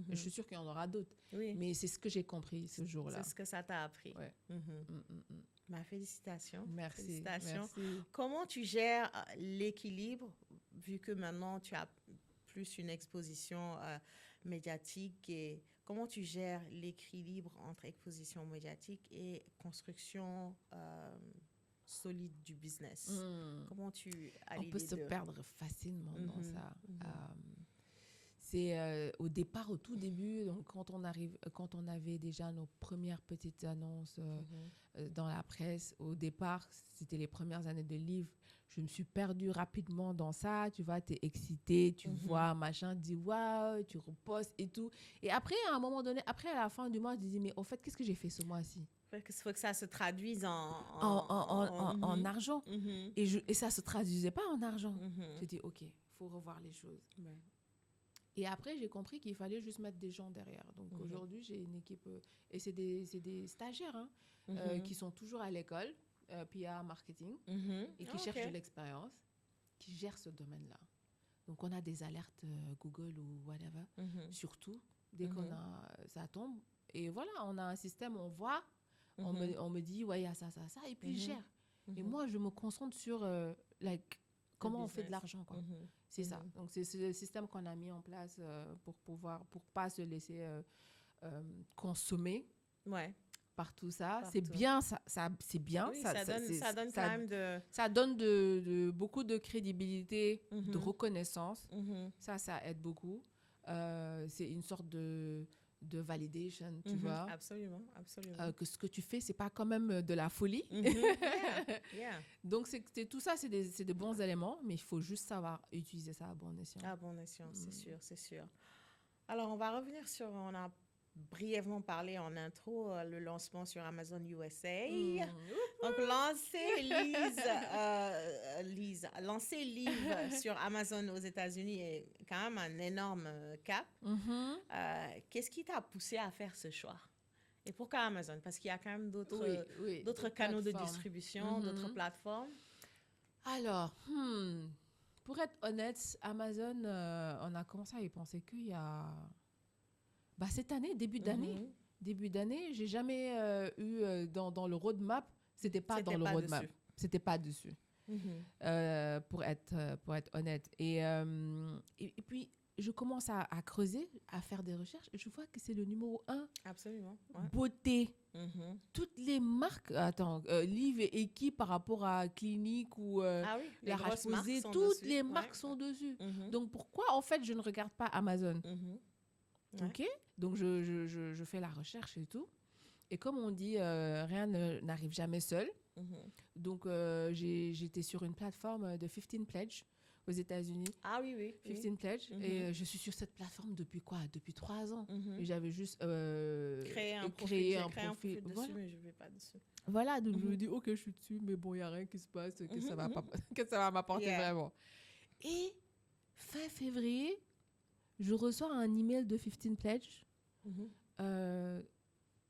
Je suis sûre qu'il y en aura d'autres. Oui. Mais c'est ce que j'ai compris ce jour-là. C'est ce que ça t'a appris. Ouais. Félicitations. Merci. Félicitations. Merci. Comment tu gères l'équilibre, vu que maintenant tu as plus une exposition médiatique, et comment tu gères l'équilibre entre exposition médiatique et construction solide du business? Comment tu allies les deux? On peut se perdre facilement dans ça. C'est au départ, au tout début, donc quand on avait déjà nos premières petites annonces dans la presse, au départ, c'était les premières années de livre. Je me suis perdue rapidement dans ça. Tu vois, tu es excitée, tu vois, machin, tu dis waouh, tu repostes et tout. Et après, à un moment donné, à la fin du mois, tu dis mais au fait, qu'est-ce que j'ai fait ce mois-ci? Il faut que ça se traduise en argent. Et ça ne se traduisait pas en argent. J'ai dit ok, il faut revoir les choses. Ouais. Et après, j'ai compris qu'il fallait juste mettre des gens derrière. Donc aujourd'hui, j'ai une équipe, et c'est des stagiaires qui sont toujours à l'école, PR, marketing, et qui cherchent de l'expérience, qui gèrent ce domaine-là. Donc on a des alertes Google ou whatever, surtout, dès ça tombe. Et voilà, on a un système, on voit, on me dit, ouais, il y a ça, et puis je gère. Et moi, je me concentre sur comment on fait de l'argent, quoi. C'est ça. Donc, c'est le système qu'on a mis en place pour pas se laisser consommer par tout ça. C'est bien, c'est bien. Oui, ça donne quand même de... Ça donne beaucoup de crédibilité, de reconnaissance. Ça aide beaucoup. C'est une sorte de de validation, tu vois. Absolument, absolument. Que ce que tu fais, c'est pas quand même de la folie. Yeah. Donc, tout ça, c'est des bons éléments, mais il faut juste savoir utiliser ça à bon escient. À bon escient, c'est sûr, c'est sûr. Alors, on va revenir on a brièvement parlé en intro, le lancement sur Amazon USA. Donc, lancer Live sur Amazon aux États-Unis est quand même un énorme cap. Qu'est-ce qui t'a poussé à faire ce choix? Et pourquoi Amazon? Parce qu'il y a quand même d'autres canaux de distribution, d'autres plateformes. Alors, pour être honnête, Amazon, on a commencé à y penser qu'il y a... cette année, début d'année, j'ai jamais eu dans le roadmap, c'était pas dans le roadmap. C'était pas dessus. Pour être honnête. Et puis, je commence à creuser, à faire des recherches, et je vois que c'est le numéro 1. Absolument. Ouais. Beauté. Toutes les marques, Liv et Eki par rapport à Clinique ou la Roche-Posay, toutes les marques sont dessus. Donc, pourquoi, en fait, je ne regarde pas Amazon? OK? Donc, je fais la recherche et tout. Et comme on dit, rien n'arrive jamais seul. Donc, j'étais sur une plateforme de 15 Pledge aux États-Unis. Ah oui. 15 Pledge. Et je suis sur cette plateforme depuis quoi? Depuis 3 ans. Et j'avais juste créé un profil. Voilà. Dessus, mais je ne vais pas dessus. Voilà, donc je me dis, OK, je suis dessus, mais bon, il n'y a rien qui se passe, que ça va m'apporter vraiment. Et fin février, je reçois un email de 15 Pledge.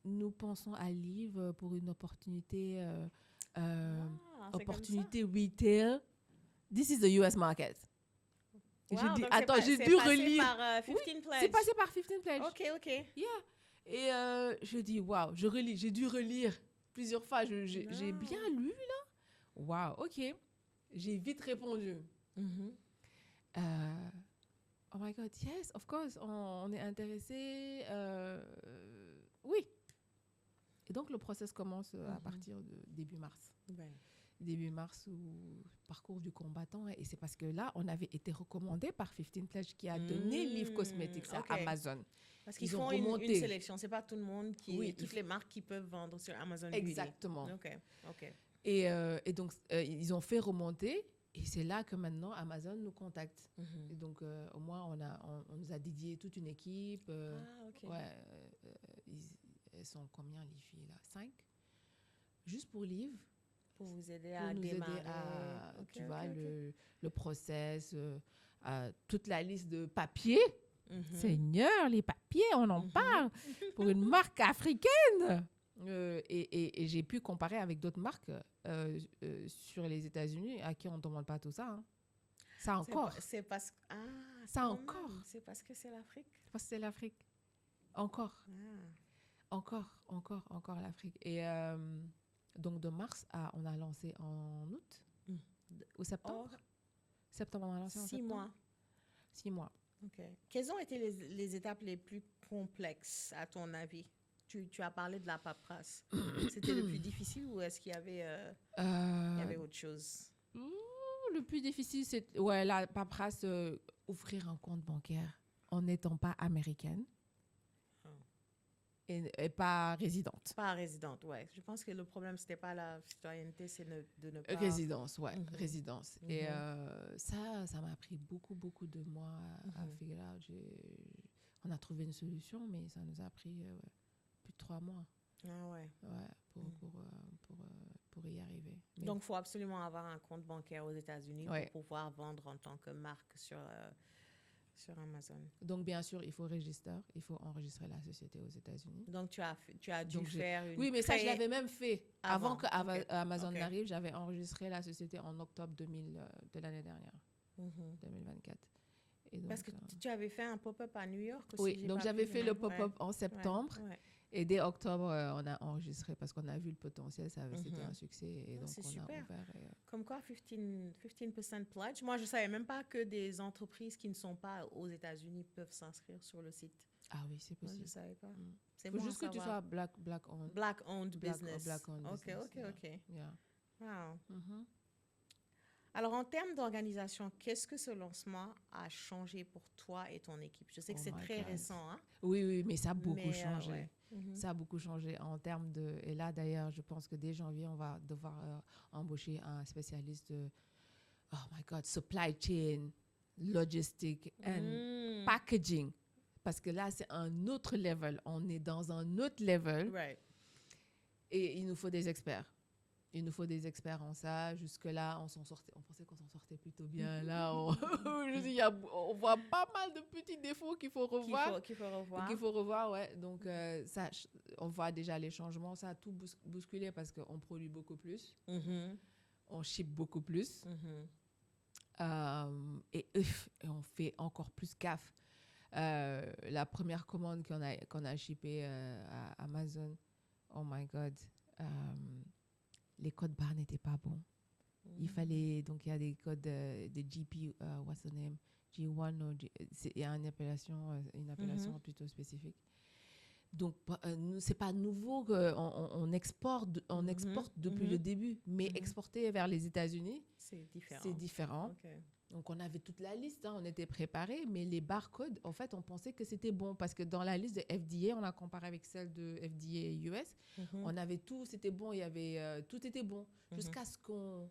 Nous pensons à Liv pour une opportunité retail. This is the US market. Et wow, j'ai dit, attends, j'ai dû relire. C'est passé par 15 Pledge. OK. Yeah. Et je dis, waouh, j'ai dû relire plusieurs fois. J'ai bien lu, là. Waouh, OK. J'ai vite répondu. Oh my God, yes, of course, on est intéressé. Oui. Et donc, le process commence à partir de début mars. Début mars, parcours du combattant. Et c'est parce que là, on avait été recommandé par 15 Pledge qui a donné Liv Cosmetics à Amazon. Parce qu'ils font une sélection. C'est pas tout le monde toutes les marques qui peuvent vendre sur Amazon. Exactement. OK. Et donc, ils ont fait remonter. Et c'est là que maintenant, Amazon nous contacte. Et donc, au moins, on nous a dédié toute une équipe. OK. Elles sont combien, les filles, là? 5? Juste pour Liv. Pour vous aider à démarrer. Tu vois, le process, toute la liste de papiers. Seigneur, les papiers, on en parle. Pour une marque africaine. Et j'ai pu comparer avec d'autres marques sur les États-Unis à qui on ne demande pas tout ça. Hein. Ça encore. C'est parce que... ça encore. C'est parce que c'est l'Afrique. Parce que c'est l'Afrique. Encore. Encore l'Afrique. Et donc de mars, on a lancé en août ou septembre. Septembre, on a lancé en 6 mois. 6 mois. OK. Quelles ont été les étapes les plus complexes, à ton avis? Tu as parlé de la paperasse. C'était le plus difficile ou est-ce qu'il y avait autre chose? Le plus difficile, c'est la paperasse, ouvrir un compte bancaire en n'étant pas américaine et pas résidente. Pas résidente, ouais. Je pense que le problème, c'était pas la citoyenneté, c'est de ne pas... Résidence, résidence. Et ça m'a pris beaucoup de mois à figurer out. On a trouvé une solution, mais ça nous a pris... plus de 3 mois. Ah ouais. Pour y arriver. Mais donc, il faut absolument avoir un compte bancaire aux États-Unis pour pouvoir vendre en tant que marque sur Amazon. Donc, bien sûr, il faut enregistrer la société aux États-Unis. Donc, tu as dû faire une... Oui, mais ça, je l'avais même fait. Avant que Amazon n'arrive, j'avais enregistré la société en octobre de l'année dernière, 2024. Et donc, parce que tu avais fait un pop-up à New York aussi. Oui, donc j'avais fait le pop-up en septembre. Et dès octobre, on a enregistré parce qu'on a vu le potentiel, c'était un succès. Et donc, on a ouvert. Comme quoi, 15% pledge. Moi, je ne savais même pas que des entreprises qui ne sont pas aux États-Unis peuvent s'inscrire sur le site. Ah oui, c'est possible. Moi, je ne savais pas. Il faut juste que tu sois black-owned. Black-owned business. Black-owned business. OK. Yeah. Wow. Alors, en termes d'organisation, qu'est-ce que ce lancement a changé pour toi et ton équipe? Je sais que c'est très récent. Hein? Oui, mais ça a beaucoup changé. Ouais. Ça a beaucoup changé en termes de... Et là, d'ailleurs, je pense que dès janvier, on va devoir embaucher un spécialiste de, oh my God, supply chain, logistique and packaging. Parce que là, c'est un autre level. On est dans un autre level. Right. Et il nous faut des experts. Il nous faut des experts en ça. Jusque-là, on pensait qu'on s'en sortait plutôt bien. Là, on voit pas mal de petits défauts qu'il faut revoir. Qu'il faut revoir, ouais. Donc, ça, on voit déjà les changements. Ça a tout bousculé parce qu'on produit beaucoup plus. On ship beaucoup plus. Et on fait encore plus gaffe. La première commande qu'on a shippée à Amazon, oh my God, les codes barres n'étaient pas bons. Il fallait, donc il y a des codes de GP, what's the name, G1, il y a une appellation plutôt spécifique. Donc, c'est pas nouveau qu'on exporte depuis le début, mais exporter vers les États-Unis, c'est différent. Okay. Donc, on avait toute la liste, on était préparés, mais les barcodes, en fait, on pensait que c'était bon parce que dans la liste de FDA, on a comparé avec celle de FDA US, on avait tout, c'était bon, il y avait, tout était bon, jusqu'à ce que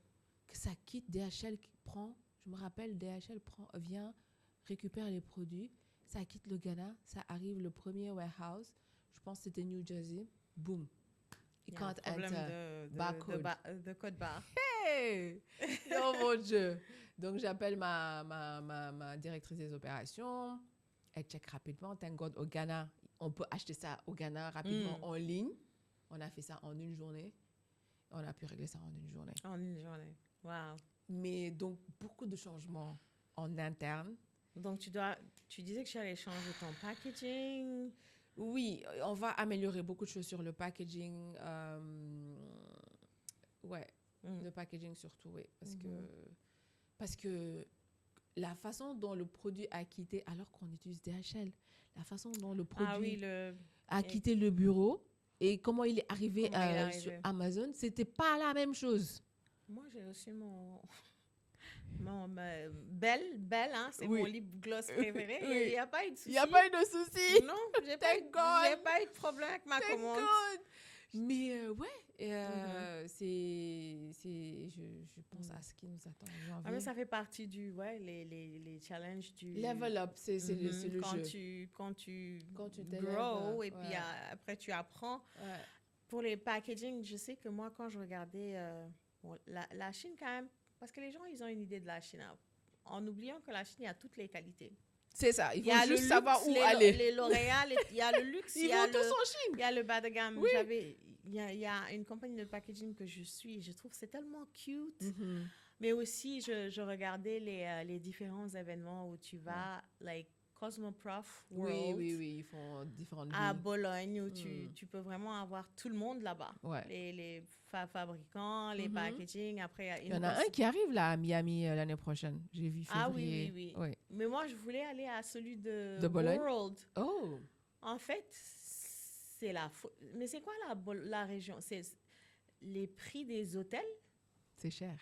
ça quitte DHL qui prend, je me rappelle, DHL vient, récupère les produits, ça quitte le Ghana, ça arrive le premier warehouse, je pense que c'était New Jersey, boum. Il y a un problème de code barre. Hey! Oh mon Dieu! Donc, j'appelle ma directrice des opérations. Elle check rapidement. Thank God, au Ghana, on peut acheter ça au Ghana rapidement en ligne. On a fait ça en une journée. On a pu régler ça en une journée. En une journée. Wow. Mais donc, beaucoup de changements en interne. Donc, tu disais que tu allais changer ton packaging. Oui, on va améliorer beaucoup de choses sur le packaging. Le packaging surtout, oui. Parce que la façon dont le produit a quitté, alors qu'on utilise DHL, la façon dont le produit a quitté le bureau et comment il est arrivé sur Amazon, c'était pas la même chose. Moi, j'ai reçu mon Belle, hein, c'est mon lip gloss préféré. Il n'y a pas eu de souci. Il n'y a pas eu de souci. Non, j'ai pas eu de problème avec ma commande. Mais je pense à ce qui nous attend en janvier. Mais ça fait partie les challenges du... Level up, c'est le jeu. Quand tu grow et puis après tu apprends. Ouais. Pour les packaging, je sais que moi, quand je regardais la Chine quand même, parce que les gens, ils ont une idée de la Chine, en oubliant que la Chine, il y a toutes les qualités. C'est ça, il faut juste savoir où aller. Les L'Oréal, il y a le luxe, ils vont tous en Chine. Il y a le bas de gamme. Oui. Il y a une compagnie de packaging que je suis, je trouve que c'est tellement cute. Mais aussi, je regardais les différents événements où tu vas, like Cosmoprof World. Oui, ils font différentes villes. À Bologne, où tu peux vraiment avoir tout le monde là-bas. Ouais. Les fabricants, les packaging. Après, il y en a un qui arrive là à Miami l'année prochaine. J'ai vu février. Oui. Mais moi, je voulais aller à celui de Bologne? World. Oh! En fait, c'est mais c'est quoi la région? C'est les prix des hôtels? C'est cher.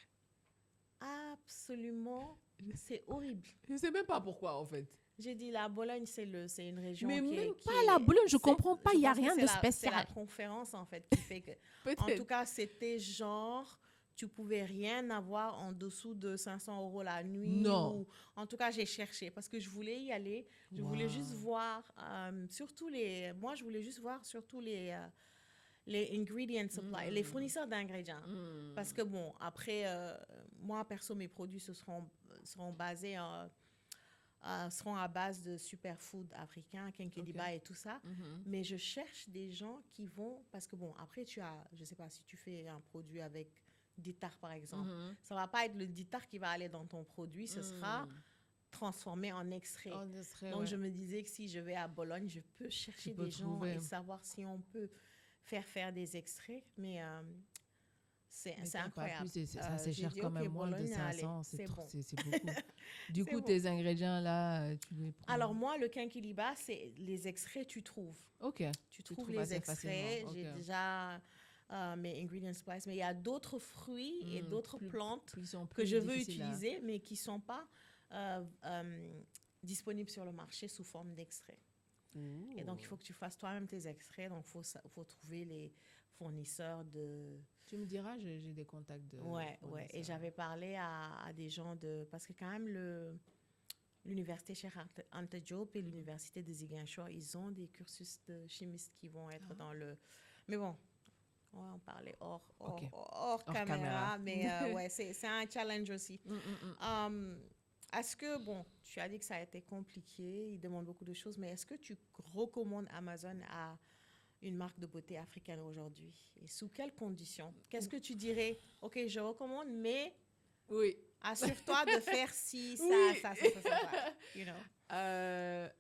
Absolument. C'est horrible. Je ne sais même pas pourquoi, en fait. J'ai dit, la Bologne, c'est une région mais même pas la Bologne, je ne comprends pas, il n'y a rien de spécial. C'est la conférence, en fait, qui fait que... En tout cas, c'était genre, tu ne pouvais rien avoir en dessous de 500 € la nuit. Non. En tout cas, j'ai cherché parce que je voulais y aller. Je voulais juste voir, moi, je voulais juste voir surtout les ingredient supply, les fournisseurs d'ingrédients. Parce que, bon, après, moi, perso, mes produits seront basés seront à base de superfood africains, kenkeliba et tout ça. Mais je cherche des gens qui vont... Parce que, bon, après, je ne sais pas, si tu fais un produit avec Ditar, par exemple, ça ne va pas être le Ditar qui va aller dans ton produit, ce sera transformé en extrait. Donc, je me disais que si je vais à Bologne, je peux chercher des gens et savoir si on peut faire des extraits. Mais... c'est incroyable. Ça, c'est cher quand même, moins de 500, c'est beaucoup. Du coup, bon. Tes ingrédients, là, tu les prends. Alors, moi, le kenkeliba, c'est les extraits, tu trouves. OK. Tu trouves les extraits. J'ai déjà mes ingredient spice, mais il y a d'autres fruits et d'autres plantes plus que je veux utiliser, mais qui ne sont pas disponibles sur le marché sous forme d'extrait. Et donc, il faut que tu fasses toi-même tes extraits. Donc, il faut trouver les fournisseurs de... Tu me diras, j'ai des contacts de... Ouais. Et j'avais parlé à des gens de... Parce que quand même, l'université Cheikh Anta Diop et l'université de Ziguinchor, ils ont des cursus de chimistes qui vont être dans le... Mais bon, on va en parler hors caméra. Mais ouais, c'est un challenge aussi. Est-ce que, bon, tu as dit que ça a été compliqué, ils demandent beaucoup de choses, mais est-ce que tu recommandes Amazon à une marque de beauté africaine aujourd'hui? Et sous quelles conditions? Qu'est-ce que tu dirais? OK, je recommande, mais assure-toi de faire ci, ça, you know?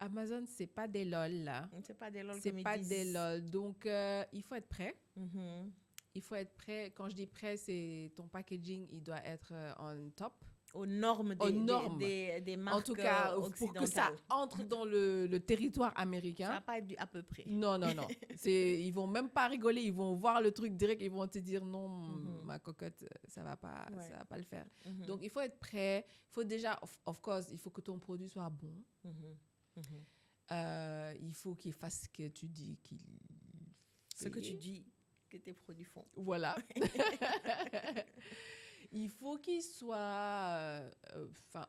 Amazon, c'est pas des lol, là. C'est pas des lol C'est comme pas ils disent. des lol. Donc, il faut être prêt. Il faut être prêt. Quand je dis prêt, c'est ton packaging, il doit être on top. Aux normes des marques en tout cas, occidentales. pour que ça entre dans le territoire américain. Ça va pas être à peu près. Non. Ils vont même pas rigoler. Ils vont voir le truc direct. Ils vont te dire non, ma cocotte, ça va pas le faire. Donc, il faut être prêt. Il faut déjà, of course, il faut que ton produit soit bon. Il faut qu'il fasse ce que tu dis qu'il Ce que tu dis que tes produits font. Voilà. Il faut qu'il soit,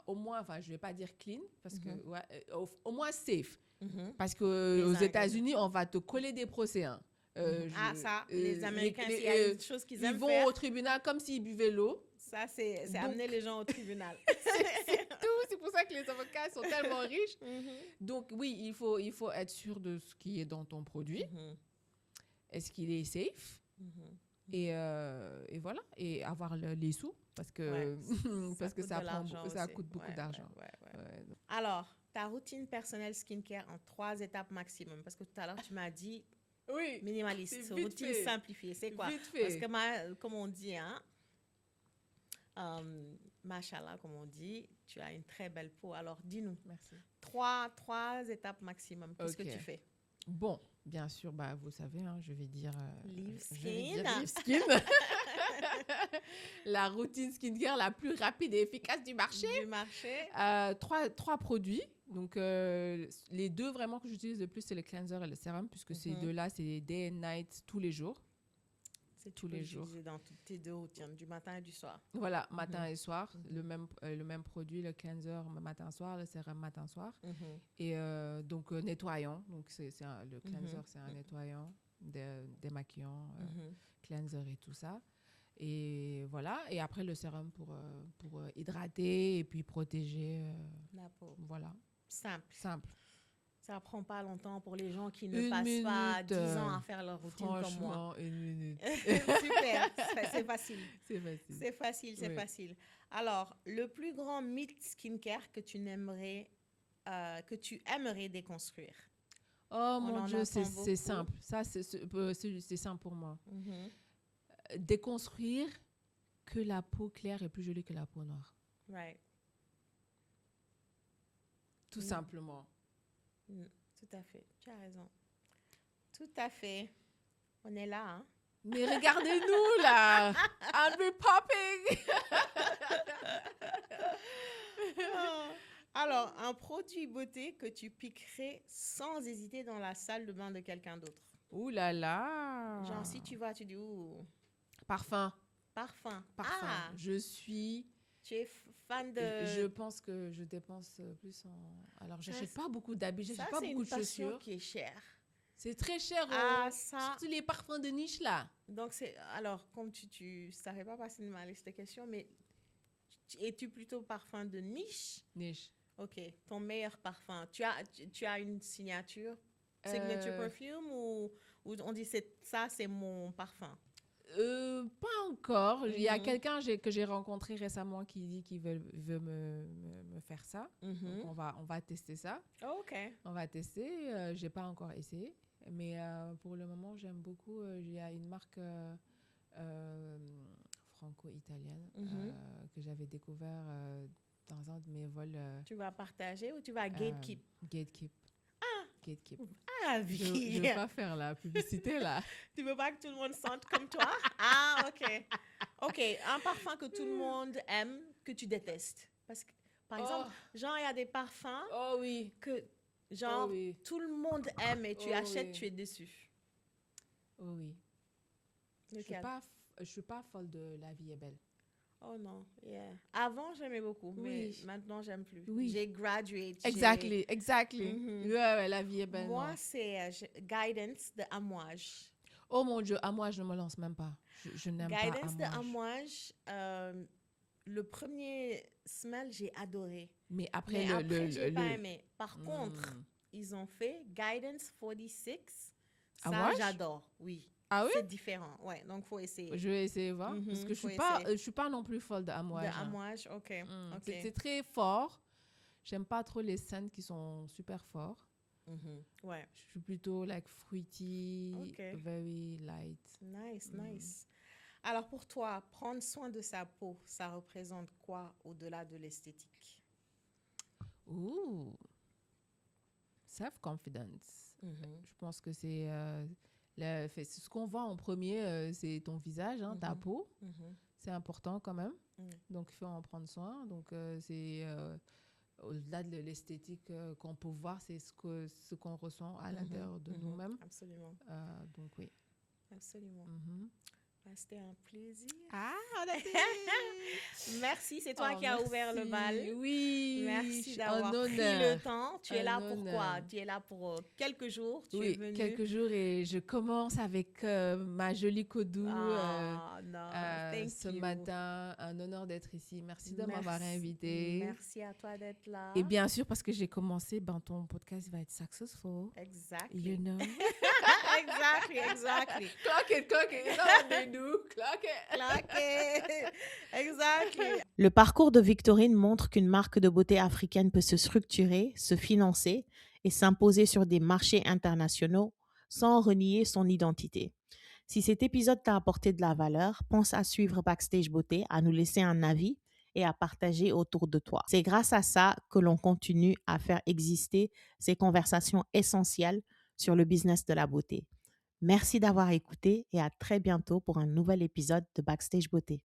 au moins, je vais pas dire clean, parce que, au moins safe. Parce qu'aux États-Unis, on va te coller des procès. Hein. Les Américains, s'il y a une chose qu'ils aiment faire. Ils vont au tribunal comme s'ils buvaient l'eau. Ça, c'est amener les gens au tribunal. C'est tout. C'est pour ça que les avocats sont tellement riches. Donc, oui, il faut être sûr de ce qui est dans ton produit. Est-ce qu'il est safe? Et voilà, et avoir les sous, parce que, ça coûte beaucoup d'argent. Alors, ta routine personnelle skincare en 3 étapes maximum, parce que tout à l'heure, tu m'as dit minimaliste, routine simplifiée. C'est quoi? Parce que, comme on dit, machallah, comme on dit, tu as une très belle peau. Alors, dis-nous. Merci. 3 étapes maximum. Qu'est-ce que tu fais? Bon, bien sûr, vous savez, je vais dire... Live Skin. La routine skincare la plus rapide et efficace du marché. 3 produits. Donc, les 2 vraiment que j'utilise le plus, c'est le cleanser et le sérum, puisque ces 2-là, c'est day and night tous les jours. C'est tous les jours. Dans toutes tes 2 routines, du matin et du soir. Voilà, matin et soir. Le même produit, le cleanser matin-soir, le sérum matin-soir. Et donc, nettoyant. Donc, le cleanser, c'est un nettoyant, démaquillant, cleanser et tout ça. Et voilà. Et après, le sérum pour hydrater et puis protéger. La peau. Voilà. Simple. Ça prend pas longtemps pour les gens qui ne passent pas 10 ans à faire leur routine comme moi. 1 minute. Super, c'est facile. C'est facile. Alors, le plus grand mythe skincare que tu aimerais déconstruire? Oh mon Dieu, c'est simple. Ça, c'est simple pour moi. Déconstruire que la peau claire est plus jolie que la peau noire. Right. Tout simplement. Tout à fait, tu as raison. Tout à fait. On est là, hein? Mais regardez-nous, là! And we're popping! Alors, un produit beauté que tu piquerais sans hésiter dans la salle de bain de quelqu'un d'autre. Ouh là là! Genre, si tu vas, tu dis, ouh. Parfum. Ah! Tu es fan de... Je pense que je dépense plus en... Alors, j'achète pas beaucoup d'habits, j'achète pas beaucoup de chaussures. Ça, c'est une passion qui est chère. C'est très cher. Surtout les parfums de niche, là. Donc, alors, comme ça ne fait pas passer de ma liste de questions, mais es-tu plutôt parfum de niche? Niche. OK. Ton meilleur parfum. Tu as une signature perfume ou on dit ça, c'est mon parfum? Pas encore. Il y a quelqu'un que j'ai rencontré récemment qui dit qu'il veut me faire ça. Donc on va tester ça. Oh, OK. On va tester. J'ai pas encore essayé. Mais pour le moment, j'aime beaucoup. Il y a une marque franco-italienne que j'avais découvert dans un de mes vols. Tu vas partager ou tu vas gatekeep? Gatekeep. Ah, Gatekeep. Ah, Je Vicky. ne veux pas faire la publicité là. Tu veux pas que tout le monde sente comme toi? Ah, ok. Ok, un parfum que tout le monde aime, que tu détestes. Parce que, par exemple, genre, il y a des parfums Oh oui. que, Oh genre, oui. tout le monde aime et tu Oh achètes, oui. tu es déçu. Oh oui. Lequel? Je suis pas folle de La vie est belle. Oh non, yeah. Avant, j'aimais beaucoup, mais Oui. maintenant, j'aime plus. Oui. J'ai graduate. Exactly. Mhm. Ouais, La vie est belle. Moi, non. c'est Guidance de Amouage. Oh mon Dieu, à moi, je ne me lance même pas. Je n'aime pas Guidance de Amouage. Amouage, le premier smell, j'ai adoré. Mais après, Mais après, j'ai pas aimé. Par Hmm. contre, ils ont fait Guidance 46. Ça, Amouage? j'adore. Oui. Ah oui? C'est différent. Ouais, donc faut essayer. Je vais essayer voir. Mhm, Parce que faut je suis pas non plus folle De d'Amouage. hein. Amouage, ok. Ok. C'est très fort. J'aime pas trop les scènes qui sont super forts. Mhm. Ouais. Je suis plutôt like fruity, Ok. very light. Nice, nice. Alors pour toi, prendre soin de sa peau, ça représente quoi au-delà de l'esthétique? Ooh. Self-confidence. Je pense que c'est ce qu'on voit en premier, c'est ton visage, hein, ta peau. C'est important quand même. Donc, il faut en prendre soin. Donc, c'est au-delà de l'esthétique qu'on peut voir, c'est ce qu'on ressent à l'intérieur de nous-mêmes. Absolument. Donc, oui. Absolument. C'était un plaisir. Ah, on a Merci, c'est toi qui as ouvert le bal. Oui. Merci d'avoir pris le temps. Tu es là pour quoi? Tu es là pour quelques jours. Tu es venue. Quelques jours et je commence avec ma jolie Kodou ce matin. Un honneur d'être ici. Merci de m'avoir invité. Merci à toi d'être là. Et bien sûr, parce que j'ai commencé, ton podcast va être successful. Exactly. You know? Exactly. Clock it. Clock it. Exactly. Le parcours de Victorine montre qu'une marque de beauté africaine peut se structurer, se financer et s'imposer sur des marchés internationaux sans renier son identité. Si cet épisode t'a apporté de la valeur, pense à suivre Backstage Beauté, à nous laisser un avis et à partager autour de toi. C'est grâce à ça que l'on continue à faire exister ces conversations essentielles sur le business de la beauté. Merci d'avoir écouté et à très bientôt pour un nouvel épisode de Backstage Beauté.